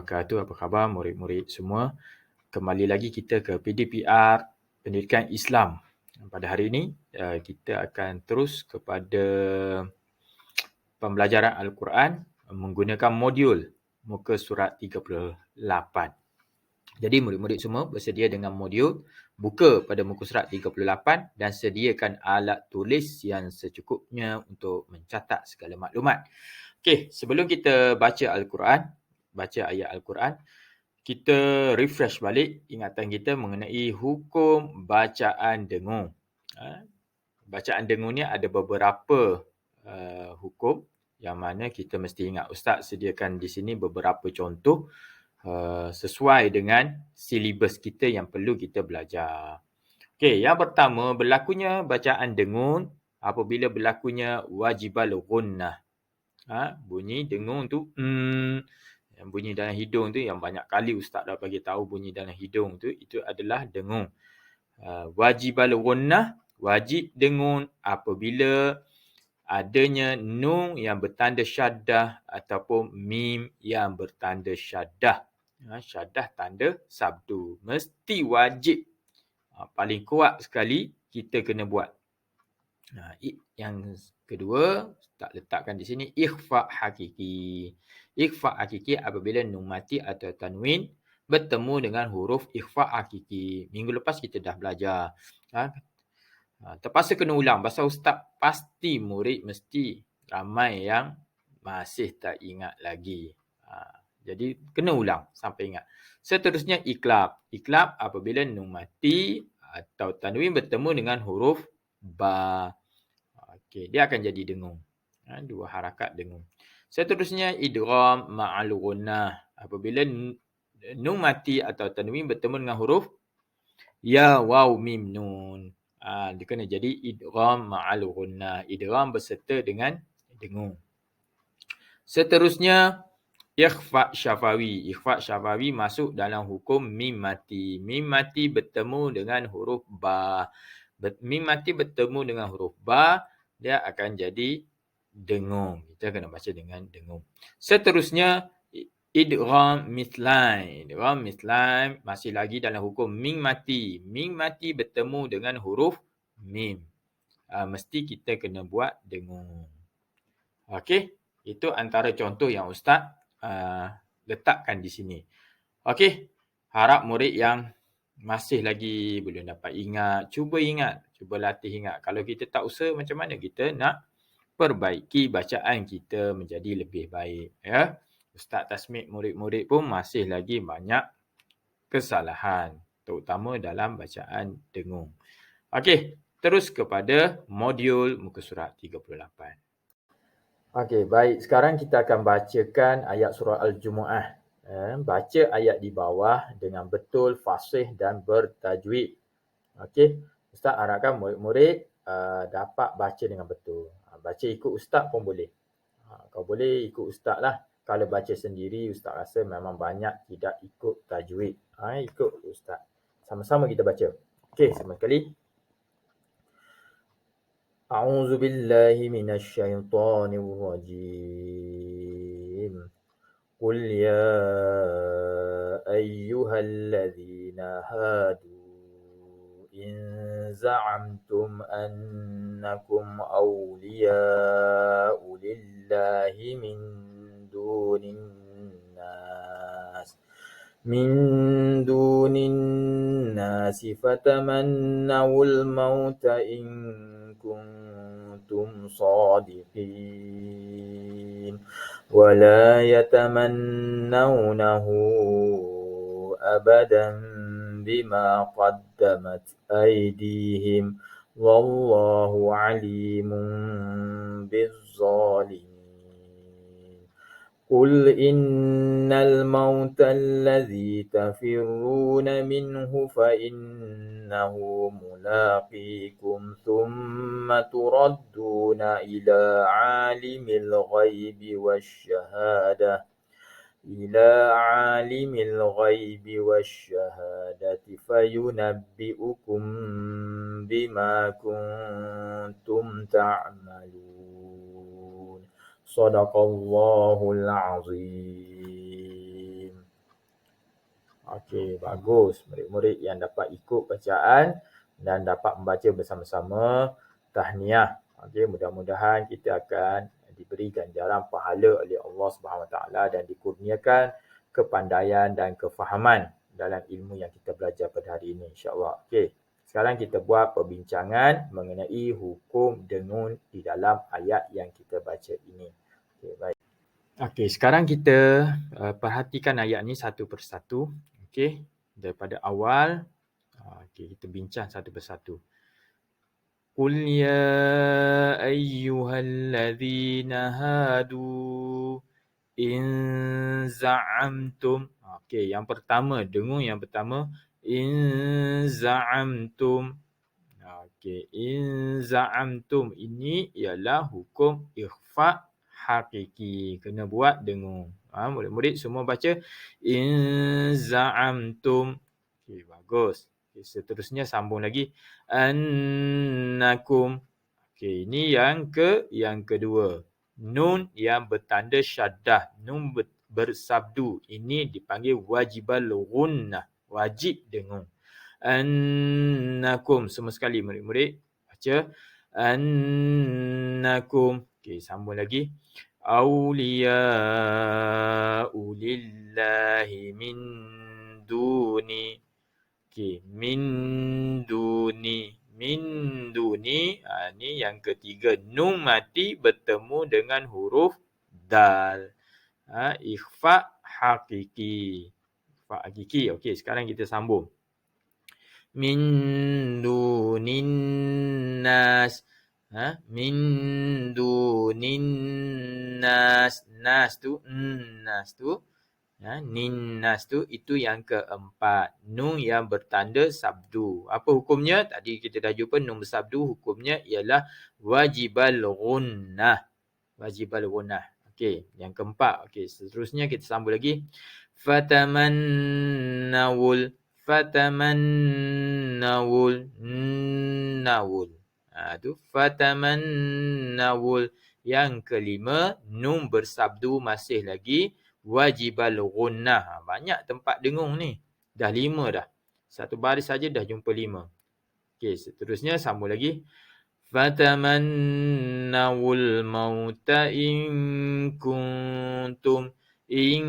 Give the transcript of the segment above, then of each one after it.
wabarakatuh. Apa khabar murid-murid semua? Kembali lagi kita ke PDPR Pendidikan Islam. Pada hari ini kita akan terus kepada pembelajaran Al-Quran menggunakan modul muka surat 38. Jadi murid-murid semua bersedia dengan modul, buka pada muka surat 38 dan sediakan alat tulis yang secukupnya untuk mencatat segala maklumat. Okey, sebelum kita baca Al-Quran, baca ayat Al-Quran, kita refresh balik ingatan kita mengenai hukum bacaan dengung. Bacaan dengung ni ada beberapa hukum yang mana kita mesti ingat. Ustaz sediakan di sini beberapa contoh sesuai dengan silibus kita yang perlu kita belajar. Okey, yang pertama, berlakunya bacaan dengung apabila berlakunya wajibal gunnah. Bunyi dengung tu yang bunyi dalam hidung tu, yang banyak kali ustaz dah bagi tahu bunyi dalam hidung tu, itu adalah dengung. Wajibal gunnah, wajib dengung apabila adanya nun yang bertanda syaddah ataupun mim yang bertanda syaddah. Syaddah tanda sabdu. Mesti wajib. Paling kuat sekali kita kena buat. Yang kedua, tak letakkan di sini, ikhfa hakiki. Ikhfa hakiki apabila nun mati atau tanwin bertemu dengan huruf ikhfa hakiki. Minggu lepas kita dah belajar. Terpaksa kena ulang. Pasal ustaz pasti murid mesti ramai yang masih tak ingat lagi. Jadi kena ulang sampai ingat. Seterusnya iklab. Iklab apabila nun mati atau tanwin bertemu dengan huruf ba. Okey, dia akan jadi dengung. Dua harakat dengung. Seterusnya idgham ma'al gunnah. Apabila nun mati atau tanwin bertemu dengan huruf ya, waw, mim, nun. Dia kena jadi idgham ma'al gunnah. Idgham berserta dengan dengung. Seterusnya ikhfa syafawi. Ikhfa syafawi masuk dalam hukum mim mati. Mim mati bertemu dengan huruf ba. Mim mati bertemu dengan huruf ba, dia akan jadi dengung. Kita kena baca dengan dengung. Seterusnya idgham mithlain. Idgham mithlain masih lagi dalam hukum mim mati. Mim mati bertemu dengan huruf mim. Mesti kita kena buat dengung. Okey, itu antara contoh yang ustaz letakkan di sini. Okey, harap murid yang masih lagi belum dapat ingat, cuba latih ingat. Kalau kita tak usaha, macam mana kita nak perbaiki bacaan kita menjadi lebih baik, ya. Ustaz tasmik murid-murid pun masih lagi banyak kesalahan, terutama dalam bacaan dengung. Okey, terus kepada modul muka surat 38. Okey, baik. Sekarang kita akan bacakan ayat surah Al-Jumu'ah. Baca ayat di bawah dengan betul, fasih dan bertajwid. Okey, ustaz harapkan murid-murid dapat baca dengan betul. Baca ikut ustaz pun boleh. Kau boleh ikut ustaz lah. Kalau baca sendiri, ustaz rasa memang banyak tidak ikut tajwid. Ikut ustaz. Sama-sama kita baca. Okey, sama sekali. A'udzu billahi minasy syaithanir rajim. Qul ya ayyuhalladzina hadu in za'amtum annakum awliya'u lillahi min dunin nas fatamannawul mauta in kuntum sadiqin wa la yatamannawnahu abadan bima qaddamat aydihim wallahu alimun bizzalimin. قل إن الموت الذي تفرون منه فإنه ملاقيكم ثم تردون إلى عالم الغيب والشهادة فينبئكم بما كنتم تعملون. Sadaqallahul azim. Okey, bagus. Murid-murid yang dapat ikut bacaan dan dapat membaca bersama-sama tahniah. Okey, mudah-mudahan kita akan diberi ganjaran pahala oleh Allah Subhanahu Wa Taala dan dikurniakan kepandaian dan kefahaman dalam ilmu yang kita belajar pada hari ini, insya-Allah. Okey. Sekarang kita buat perbincangan mengenai hukum dengun di dalam ayat yang kita baca ini. Okey, baik. Okey, sekarang kita perhatikan ayat ni satu persatu. Okey, daripada awal. Okey, kita bincang satu persatu. Qul ya ayyuhallazina hadu in za'amtum. Okey, yang pertama, dengung yang pertama. In za'amtum. Okey, in za'amtum ini ialah hukum ikhfa hakiki. Kena buat dengung. Murid-murid semua baca in za'amtum. Okey, bagus. Okay, seterusnya sambung lagi. Annakum. Okey, ini yang kedua. Nun yang bertanda syaddah. Nun bersabdu. Ini dipanggil wajibal ghunnah. Wajib dengung. Annakum. Semua sekali murid-murid baca. Annakum. Okey, sambung lagi. Awliya'u lillahi min duni. Okey, min duni. Min duni. Ni yang ketiga. Nun mati bertemu dengan huruf dal. Ikhfa hakiki. Ikhfa hakiki. Okey, sekarang kita sambung. Min dunin nas. Min dunin nas. Nas tu. Nas tu. Ninnas tu itu yang keempat. Nun yang bertanda sabdu. Apa hukumnya? Tadi kita dah jumpa nun bersabdu. Hukumnya ialah wajibal ghunnah. Wajibal ghunnah. Okey, yang keempat. Okey, seterusnya kita sambung lagi. Fatamannawul. Fatamannawul. Nawul. Tu fatamannawul. Yang kelima, nun bersabdu masih lagi wajibal ghunnah. Banyak tempat dengung ni. Dah 5 dah. Satu baris saja dah jumpa 5. Okey, seterusnya sambung lagi. Fatamannawul mauta in kuntum. In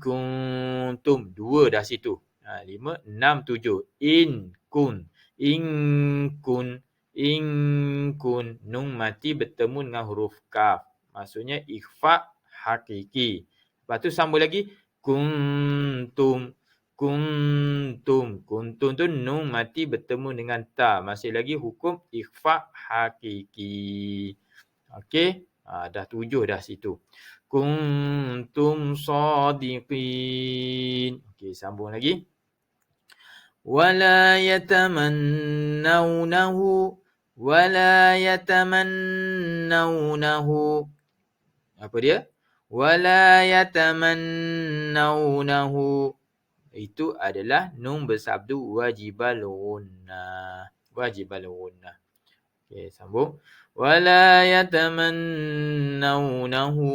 kuntum. 2 dah situ. 5, 6, 7. In kun. In kun. In kun. Nun mati bertemu dengan huruf kaf. Maksudnya ikhfa hakiki. Lepas tu sambung lagi. Kuntum. Kuntum. Kuntum tu nun mati bertemu dengan ta. Masih lagi hukum ikhfa hakiki. Okey. Dah 7 dah situ. Kuntum sadiqin. Okey, sambung lagi. Wala yatamannawnahu. Wala yatamannawnahu. Apa dia? Wala yatamannawnahu. Itu adalah nun bersabdu wajibal ghunnah. Wajibal ghunnah. Okey, sambung. Wala yatamannawnahu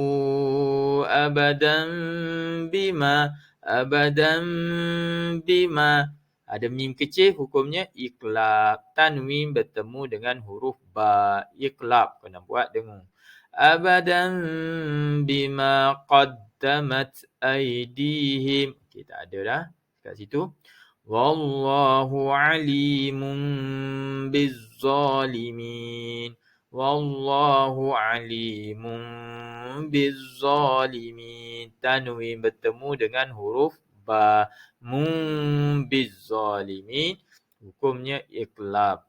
abadan bima. Abadan bima. Ada mim kecil, hukumnya iqlab. Tanwin bertemu dengan huruf ba. Iqlab. Kena buat dengung. Abadan bima qaddamat aydihim. Kita ada dah kat situ. Wallahu alimun bizzalimin. Wallahu alimun bizzalimin. Tanwin bertemu dengan huruf ba. Mun bizzalimin. Hukumnya iqlab.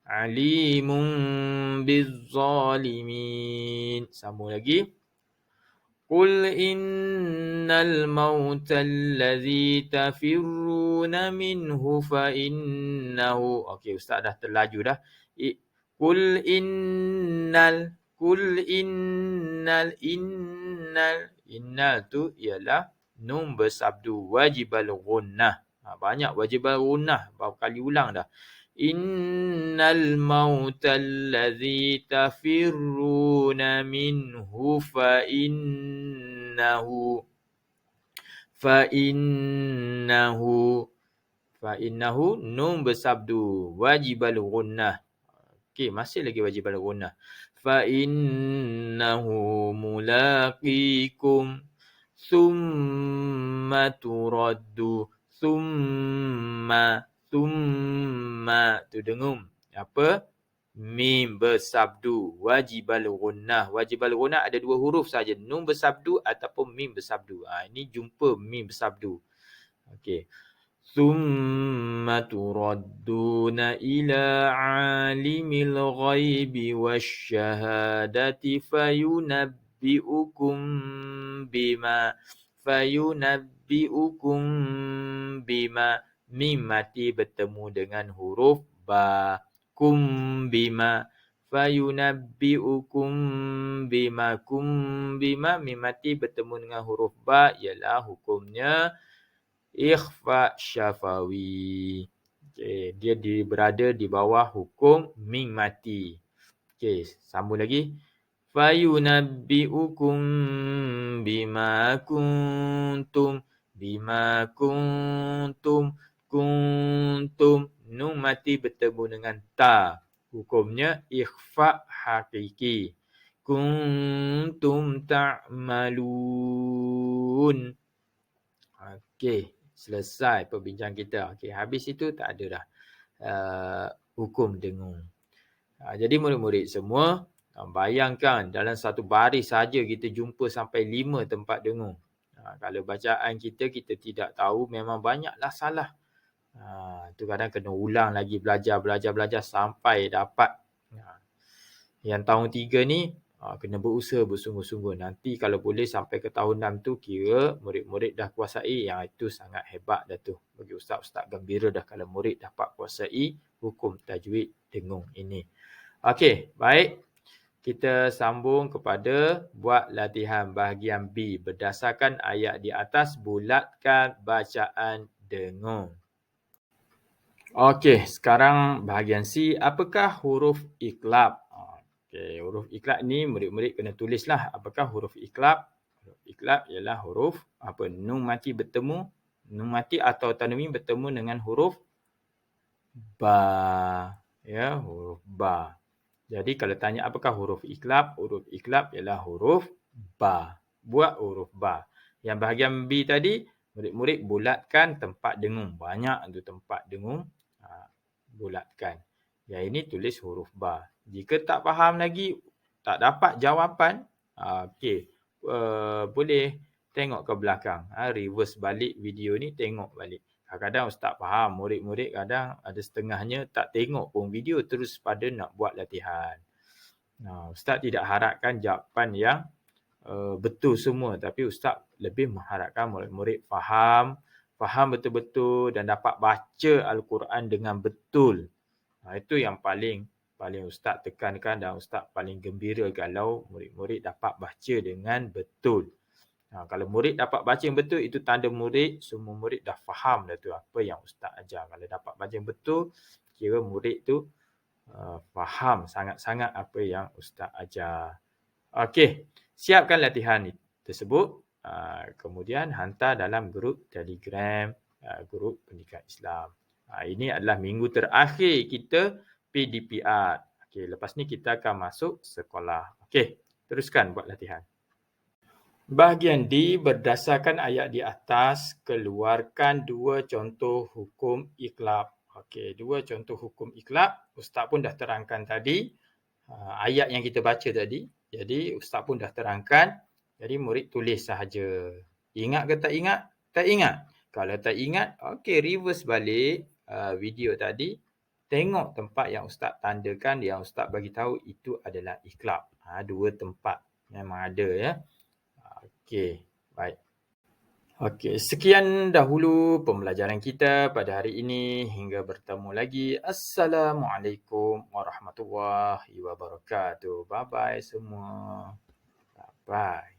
Alimun bizzalimin. Sambung lagi. Qul innal mauta allazi tafirruna minhu fa innahu. Okey, ustaz dah terlaju dah. Qul innal. Qul innal. Innal tu ialah nun bersabdu wajibal ghunnah. Banyak wajibal ghunnah. Berapa kali ulang dah. Innal mauta allazi tafirruna minhu fa innahu. Fa innahu nun bersabdu wajibal gunnah. Okey, masih lagi wajibal gunnah. Fa innahu mulaqikum thumma turaddu thumma tu dengung. Apa? Mim bersabdu wajibal gunnah. Wajibal gunnah ada 2 huruf saja, nun bersabdu ataupun mim bersabdu. Ini jumpa mim bersabdu. Okey. Thumma turadduna ila alimil ghaibi wasyahadati fayunabbi'ukum bima mim mati bertemu dengan huruf ba. Kum bima fayunabbi'ukum bima mim mati bertemu dengan huruf ba ialah hukumnya ikhfa syafawi. Okey, dia berada di bawah hukum mim mati. Okey, sambung lagi. Fayunabbi'ukum bima kuntum nun mati bertemu dengan ta. Hukumnya ikhfa hakiki. Kuntum ta'malun. Okey, selesai perbincangan kita. Okey, habis itu tak ada dah hukum dengung. Jadi murid-murid semua, bayangkan dalam satu baris saja kita jumpa sampai 5 tempat dengung. Kalau bacaan kita tidak tahu, memang banyaklah salah. Itu kadang kena ulang lagi belajar sampai dapat. Yang tahun 3 ni kena berusaha bersungguh-sungguh. Nanti kalau boleh sampai ke tahun 6 tu kira murid-murid dah kuasai. Yang itu sangat hebat dah tu. Bagi ustaz-ustaz gembira dah kalau murid dapat kuasai hukum tajwid dengung ini. Okey, baik. Kita sambung kepada buat latihan bahagian B. Berdasarkan ayat di atas, bulatkan bacaan dengung. Okey, sekarang bahagian C. Apakah huruf iqlab? Okey, huruf iqlab ni murid-murid kena tulislah. Apakah huruf iqlab? Huruf iqlab ialah huruf apa? Nun mati bertemu, nun mati atau tanwin bertemu dengan huruf ba. Ya, huruf ba. Jadi kalau tanya apakah huruf iqlab? Huruf iqlab ialah huruf ba. Buat huruf ba. Yang bahagian B tadi, murid-murid bulatkan tempat dengung. Banyak tu tempat dengung. Bulatkan. Yang ini tulis huruf ba. Jika tak faham lagi, tak dapat jawapan, okey, boleh tengok ke belakang. Reverse balik video ni, tengok balik. Kadang-kadang ustaz faham, murid-murid kadang ada setengahnya tak tengok pun video, terus pada nak buat latihan. Ustaz tidak harapkan jawapan yang betul semua, tapi ustaz lebih mengharapkan murid-murid faham betul-betul dan dapat baca Al-Quran dengan betul. Itu yang paling ustaz tekankan dan ustaz paling gembira kalau murid-murid dapat baca dengan betul. Kalau murid dapat baca yang betul, itu tanda semua murid dah faham dah tu apa yang ustaz ajar. Kalau dapat baca yang betul, kira murid tu faham sangat-sangat apa yang ustaz ajar. Okey, siapkan latihan tersebut. Kemudian hantar dalam grup Telegram, grup Pendidikan Islam. Ini adalah minggu terakhir kita PDPR. Okey, lepas ni kita akan masuk sekolah. Okey, teruskan buat latihan. Bahagian D, berdasarkan ayat di atas, keluarkan 2 contoh hukum iqlab. Okey, 2 contoh hukum iqlab. Ustaz pun dah terangkan tadi. Ayat yang kita baca tadi. Jadi ustaz pun dah terangkan. Jadi murid tulis sahaja. Ingat ke tak ingat? Tak ingat. Kalau tak ingat, okey, reverse balik video tadi. Tengok tempat yang ustaz tandakan, yang ustaz bagi tahu itu adalah iqlab. 2 tempat memang ada ya. Okey, baik. Okey, sekian dahulu pembelajaran kita pada hari ini. Hingga bertemu lagi. Assalamualaikum warahmatullahi wabarakatuh. Bye-bye semua. Bye-bye.